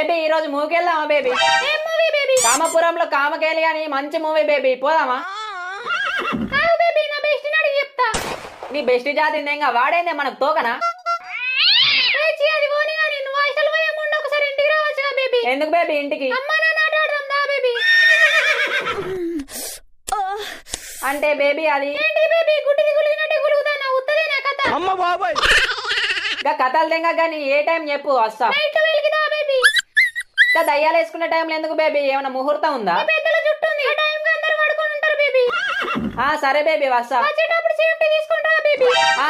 Baby ఈ రోజు మూవీకి వెళ్దామా బేబీ? ఏం మూవీ బేబీ? కామపురంలో కామకేలి అని మంచి మూవీ బేబీ, పోదామా? బేబీ నా బెస్ట్ అడిగి చెప్తా. నీ బెస్ట్ జాతిందేగా వాడైందే మనకు తోకనా? ఎందుకు బేబీ ఇంటికి? అంటే బేబీ అది కథలు తెంగ గానీ ఏ టైం చెప్పు వస్తా. దయ్యాలు వేసుకునే టైంలో ఎందుకు బేబీ? ఏమైనా ముహూర్తం ఉందా? సరే బేబీ వస్తా.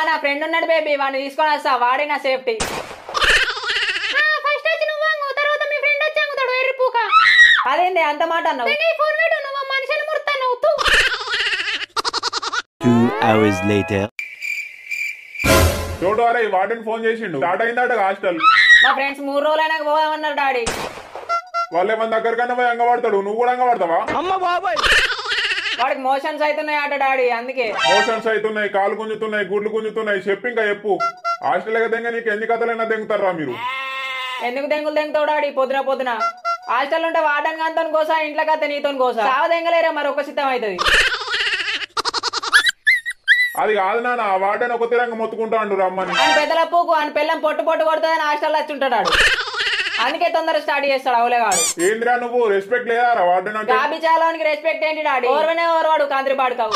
నా ఫ్రెండ్ ఉన్నాడు బేబీ, వాడిని తీసుకొని వస్తా, వాడే నా సేఫ్టీ. అదేంది అంత మాట అన్నావు? 2 hours later. చూడు అరే వార్డెన్ ఫోన్ చేసిండు, స్టార్ట్ అయిందట హాస్టల్. మా ఫ్రెండ్స్ 3 రోజులైనా పోదామన్నారు డాడీ. వాళ్ళు ఏమన్నా దగ్గరకన్నా పోయి అంగవాడతాడు, నువ్వు కూడా అంగవాడతావా? వాడికి మోషన్స్ అవుతున్నాయి అట డాడీ, అందుకే. మోషన్స్ అవుతున్నాయి, కాలు గుంజుతున్నాయి, గుడ్లు గుంజుతున్నాయి, చెప్పి ఇంకా చెప్పు. హాస్టల్ దెంగ నీకు ఎన్ని కథలైనా దెంగుతారా మీరు? ఎందుకు దెంగులు దెంగుతావు డాడీ పొద్దున? హాస్టల్ ఉంటే వాడని కాంతో కోసా, ఇంట్లో కథ నీతో కోసా. చావ దెంగలేరా మరి ఒక సిద్ధం అవుతుంది. అది కాదు నాన్న, ఆ వార్డెన్ ఒక తిరంగా మొత్తుకుంటాడు రమ్మని. ఆయన పెద్దల పూకు అని పిల్లం పొట్టు కొడుతుందని హాస్టల్ వచ్చి ఉంటాడు, అందుకే తొందర స్టార్ట్ చేస్తాడు అవులేగాడు. ఏంద్రా నువ్వు రెస్పెక్ట్ లేదా వార్డెన్ అంటే? కాబిచాలానికి రెస్పెక్ట్ ఏంటి డాడీ? ఓర్వనే ఓర్వాడు కాంత్రి పాడుకావు.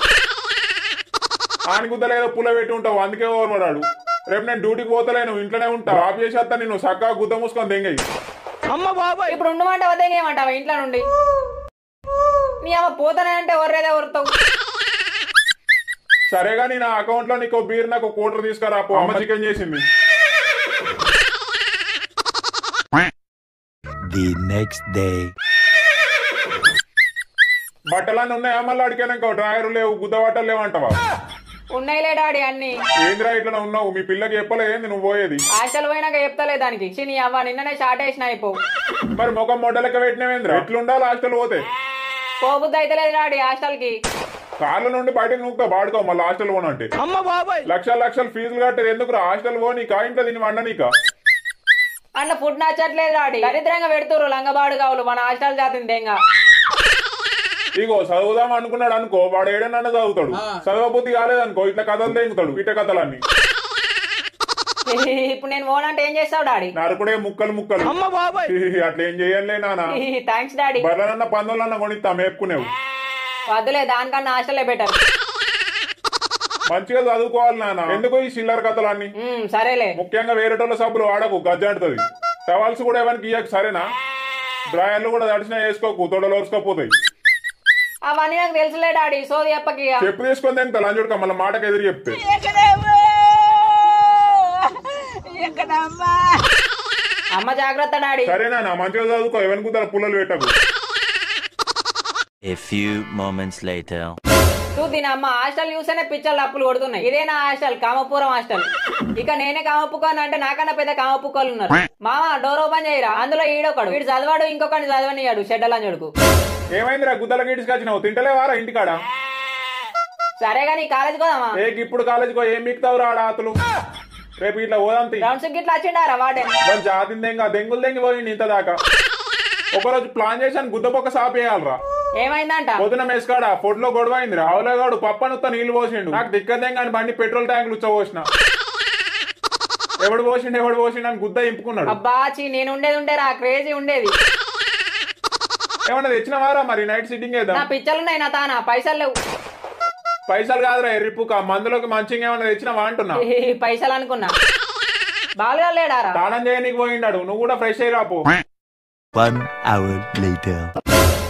ఆని గుద్దలేదో పుల్ల పెట్టి ఉంటావు, అందుకే ఓర్వడాడు. రేపు నేను డ్యూటీకి పోతలేను, ఇంట్లోనే ఉంటా. ఆఫ్ చేసేస్తా నిన్ను, చక్కగా గుద్ద మూసుకొని దెంగయి. ఇప్పుడు ఉండమంటావా దెంగేమంటావా ఇంట్లో నుండి? నీ అమ్మ పోతానే అంటే ఒర్రేదే ఒరుతావు. సరేగా నీ నా అకౌంట్ లో నీకు బీర్ నాకు కోటర్ తీసుకురా, అమ్మ చికెన్ చేసింది. The next day. బట్టలన్నీ ఉన్నాయా? మళ్ళీ అడిగాక డ్రాయర్ లేవు, గుద్ద బట్టలు లేవంటావా? ఉన్నాయిలే డాడీ అన్ని. ఏంద్రా ఇట్లా ఉన్నావు? మీ పిల్లకి చెప్పలేంది నువ్వు పోయేది? హాస్టల్ పోయినాక చెప్తలే దానికి. నీ అవ్వ నిన్ననే షార్ట్ వేసిన అయిపో. మరి ముఖం మొడ్డలెక్క పెట్టినవేంద్రా? ఎట్లుండాలి హాస్టల్ పోతే? పోబుద్ది అయితే లేదు డాడీ హాస్టల్ కి. కార్ల నుండి బయటకు నువ్వుతా బాడుకో, మళ్ళీ హాస్టల్ పోనంటే. లక్షలు ఫీజులు కట్టేది ఎందుకు? హాస్టల్ పో, నీకా ఇంట్లో దీన్ని వండనీకా? అన్న ఫుడ్ నచ్చట్లేదు డాడీ, దరిద్రంగా పెడుతురు లంగబాడు కావులు మన హాస్టల్ జాతిందేంగా. ఇగో చదువుదాం అనుకున్నాడు అనుకో, వాడు ఏడన్నా చదువుతాడు. చదవబుద్ధి కాలేదనుకో ఇట్లా కథలు తెంగుతాడు, ఇట కథలన్నీ. ఇప్పుడు నేను పోనంటే ఏం చేస్తావు డాడీ? నరకుడే ముక్కలు. అట్లా ఏం చెయ్యలే నాన్న. Thanks daddy. బర్రెలన్నా పందులన్నా కొనిస్తా మేపుకునేవు. వద్దులే, దానికన్నా హాస్టలే బెటర్. మంచిగా చదువుకోవాలి నాన్న, ఎందుకు ఈ చిల్లర కథలన్నీ? సరేలే. ముఖ్యంగా వేరేటోళ్ళ సబ్బులు వాడకు, గజ్జంటుతుంది. టవల్స్ కూడా ఎవరికి ఇయ్యకు సరేనా? డ్రాయర్లు కూడా దడిచినా వేసుకోకు, తొడలు వరుసుకోపోతాయి. అవన్నీ నాకు తెలుసులే డాడీ, సోది చెప్పకి. చెప్పు తీసుకొని ఎంత లంచుడుక మళ్ళీ మాటకు ఎదురు చెప్తే. అమ్మ జాగ్రత్త డాడీ. సరేనా? మంచిగా చదువుకో, ఎవరి కుదర పుల్లలు పెట్టకు. A few moments later. దీని అమ్మ హాస్టల్ చూస్తేనే పిచ్చర్లు అప్పులు కొడుతున్నాయి. ఇదే నా హాస్టల్, కామపురం హాస్టల్. ఇక నేనే కామపుకోను అంటే నాకన్నా పెద్ద కామపుకోలు ఉన్నారు. మామ డోర్ ఓపెన్ చేయరా, అందులో ఈడొకడు, వీడు చదవాడు, ఇంకొకటి చదవనియాడు షెడ్డలంజడుకు. ఏమైందిరా గుద్దల గిడ్చుకొచ్చినావు? తింటలేవారా ఇంటికాడ? సరే గానీ కాలేజ్ పోదామా? ఇప్పుడు కాలేజ్కో, ఏం మిక్తావు రా ఆతులు? రేపు ఇట్లా పోదాం. రౌండ్స్ గిట్లా వచ్చిండారా వాడేం? జాతిందేంగా దెంగులు దెంగి పోయింది ఇంత దాకా. ఒకరోజు ప్లాన్ చేశాను, గుద్దపొక్క సాప్ వేయాలరా. ఏమైందంట? పొద్దున మెస్కాడా ఫోటోలో గొడవ అయింది. రావులేగాడు పప్పనుత్త నీళ్లు పోసిండు, నాకు దిక్కదేం కానీ బండి పెట్రోల్ ట్యాంకులు ఉచ్చబోసిన. ఎవడు పోసిండు అని గుద్ద ఇంపుకున్నాడు. అబ్బాచి నేను ఉండేరా, క్రేజీ ఉండేది. ఏమన్నా తెచ్చినవారా మరి? నైట్ సిట్టింగ్ ఏదా? నా పిచ్చలున్నాయి నా తానా, పైసలు లేవు. పైసలు కాదురా ఎర్రిపుక, మందులోకి మంచిగా ఏమన్నా తెచ్చినవా అంటున్నా. పైసలు అనుకున్నా. బాగా లేడారా? స్నానం చేయనీకి పోయిండాడు, నువ్వు కూడా ఫ్రెష్ అయ్యి రాపో. 1 hour later.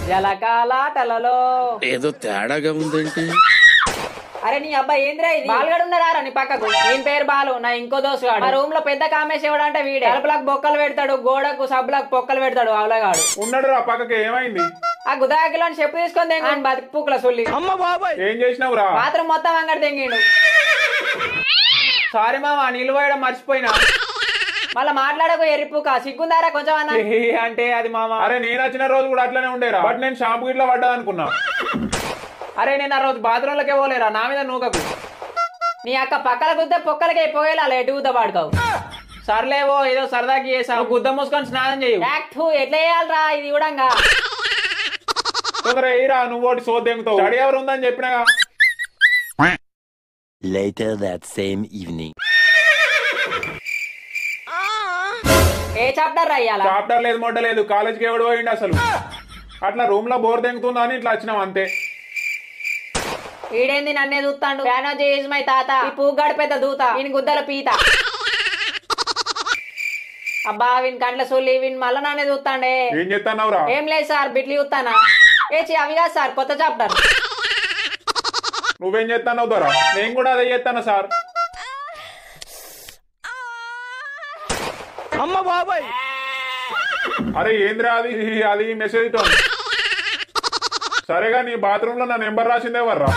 జలకాలాటలలో ఏదో తేడాగా ఉందేంటి? అరే నీ అబ్బాయి ఏంద్రా ఇది? బాలుగాడు ఉన్నారా నీ పక్కకు? నేను పేరు బాలు, నా ఇంకో దోస్తు గాడు. ఆ రూమ్ లో పెద్ద కామేష్ ఇవ్వడంటే వీడే. తలుపులకు బొక్కలు పెడతాడు, గోడకు సబ్బులకు పొక్కలు పెడతాడు. అవలగాడు ఉన్నాడు రా పక్కకి. ఏమైంది? ఆ గుదాకిలో చెప్పు తీసుకొని బతికి పూకుల సొల్లి. ఏం చేసినావు రా? బాత్రూమ్ మొత్తం అంగడి తెంగిండు. సారీ మామ, నీళ్ళు పోయడం మర్చిపోయినా. మళ్ళా మాట్లాడకు ఎర్రిపుక, సిగ్గుందారా కొంచెం అన్న అంటే అది మామ. అరే నేను వచ్చిన రోజు కూడా అట్లనే ఉండేరా, బట్ నేను షాంపూ ఇట్లా పడ్డా అనుకున్నా. అరే నేను ఆ రోజు బాత్రూమ్ లకే పోలేరా, నా మీద నూకకు. నీ అక్క పక్కల గుద్దే పొక్కలకే పోయేలా ఎటు గుద్ద పాడుతావు. సర్లేవో ఏదో సరదాకి చేసావు, గుద్ద మూసుకొని స్నానం చేయు. ఎట్లా చేయాలరా ఇది కూడా? తొందర ఎయిరా, నువ్వు ఒకటి సోదెంగుతావు. స్టడీ ఎవరు ఉందని చెప్పినాగా. Later that same evening. ఏ చాప్టర్ అయ్యాల? చాప్టర్ లేదు, మొట్ట లేదు. కాలేజ్కి ఎవడు పోయిండు అసలు? అట్లా రూమ్ లో బోర్ దెంగుతుందా అని ఇట్లా వచ్చినాం అంతే. ఈడేంది నన్నే చూస్తాడు? ఫ్యానోజీ ఈజ్ మై తాత, ఈ పూగాడు పెద్ద దూత, ఈయన గుద్దల పీత. అబ్బా వీని కండ్ల సొల్లి, వీని మళ్ళా నన్నే చూస్తాండే. ఏం చెప్తానవురా? ఏం లేదు సార్, బిట్లు చూస్తానా. అవి కాదు సార్, కొత్త చాప్టర్. నువ్వేం చేస్తానవు దొరా? నేను కూడా అదే చేస్తాను సార్. అమ్మ బాబాయ్, అరే ఏంద్రా అది? అది మెసేజ్ టోన్. సరేగా నీ బాత్రూమ్ లో నా నెంబర్ రాసిందే వర్రా.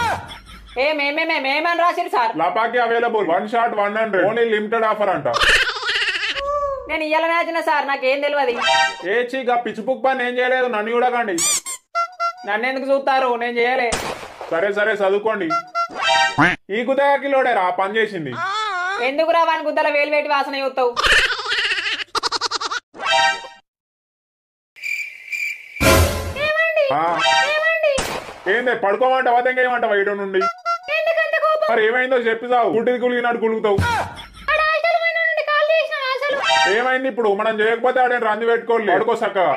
మేమేమని రాసిరు సార్? లపాకి available, 1 shot 100, only limited offer అంట. నేను ఇయ్యాలనే వచ్చిన సార్, నాకేం తెలియదు. ఏచిగా పిచ్చి పుక్ పని ఏం చేయలేదు, నన్ను చూడకండి. నన్ను ఎందుకు చూస్తారు? నేను చేయలే. సరే సరే చదువుకోండి. ఈ గుదగాకి లోడేరా పని చేసింది. ఎందుకురా వాని గుద్దల వేలు వేటి వాసన చూస్తావు? ఏందే పడుకోమంటావా తెంగేయమంటావా ఇటు నుండి? మరి ఏమైందో చెప్పి చావు. గుడ్డిది గులిగినట్టు గులుగుతావు. ఏమైంది ఇప్పుడు? మనం చేయకపోతే ఆడే రంది పెట్టుకోవాలి. పడుకో చక్కగా.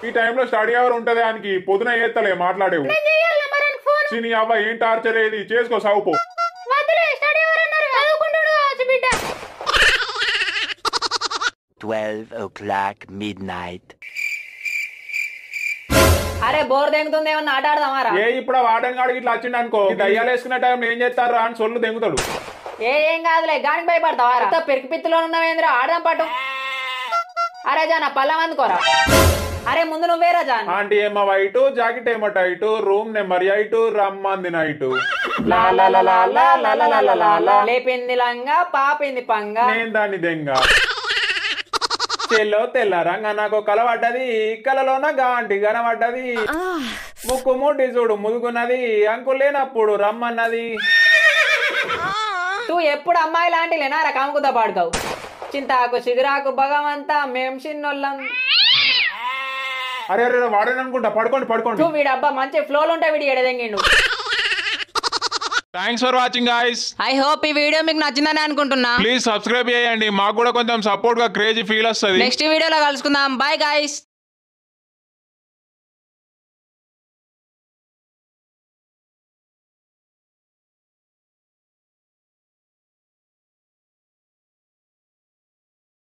ఈ టైంలో స్టడీ అవర్ ఉంటది ఆయనకి. పొద్దున చేస్తలే మాట్లాడేవు. నీ అవ్వ ఏం టార్చర్ ఏది చేసుకో, సాగుపో. 12 o'clock midnight. అరే బోర్ దెంగుతుంది, ఏమన్నా ఆట ఆడదామారా? ఏ ఇప్పుడు వాడని కాడికి ఇట్లా వచ్చిండు అనుకో, దయ్యాలు వేసుకునే టైం ఏం చేస్తారు అని సొల్లు దెంగుతాడు. ఏం కాదులే, గానికి భయపడతావా? పెరికి పిత్తులో ఉన్నవేంద్రా, ఆడదాం పాటు. అరే జానా పళ్ళం అందుకోరా. అరే ముందు నువ్వేరా జాన్. ఆంటీ ఏమో వైటు, జాకెట్ ఏమో టైటు, రూమ్ నెంబర్ 8, రమ్మంది నైటు. లేపింది లంగా, పాపింది పంగా, నేను దాన్ని దెంగ. చెల్లో తెల్ల రంగ నాకు కల పడ్డది, కలలోన గాంటి కనబడ్డది. ముక్కు ముడ్డి చూడు ముదుగున్నది, అంకుల్ లేనప్పుడు రమ్మన్నది. నువ్వు ఎప్పుడు అమ్మాయి లాంటి లేనారా కాముకుతా పాడుతావు? చింతాకు సిగురాకు భగవంతా మేం చిన్నోళ్ళం. అరే అరే వాడేననుకుంటా. పడుకోండి పడుకోండి. నువ్వు వీడబ్బా మంచి ఫ్లోలు ఉంటాయి, వీడి ఎడదెంగిండు. Thanks for watching guys. I hope ఈ వీడియో మీకు నచ్చిందని అనుకుంటున్నా. ప్లీజ్ సబ్స్క్రైబ్ చేయండి, మాకు కూడా కొంచెం సపోర్ట్ గా క్రేజీ ఫీల్ వస్తుంది. నెక్స్ట్ వీడియోలో కలుసుకుందాం. Bye guys.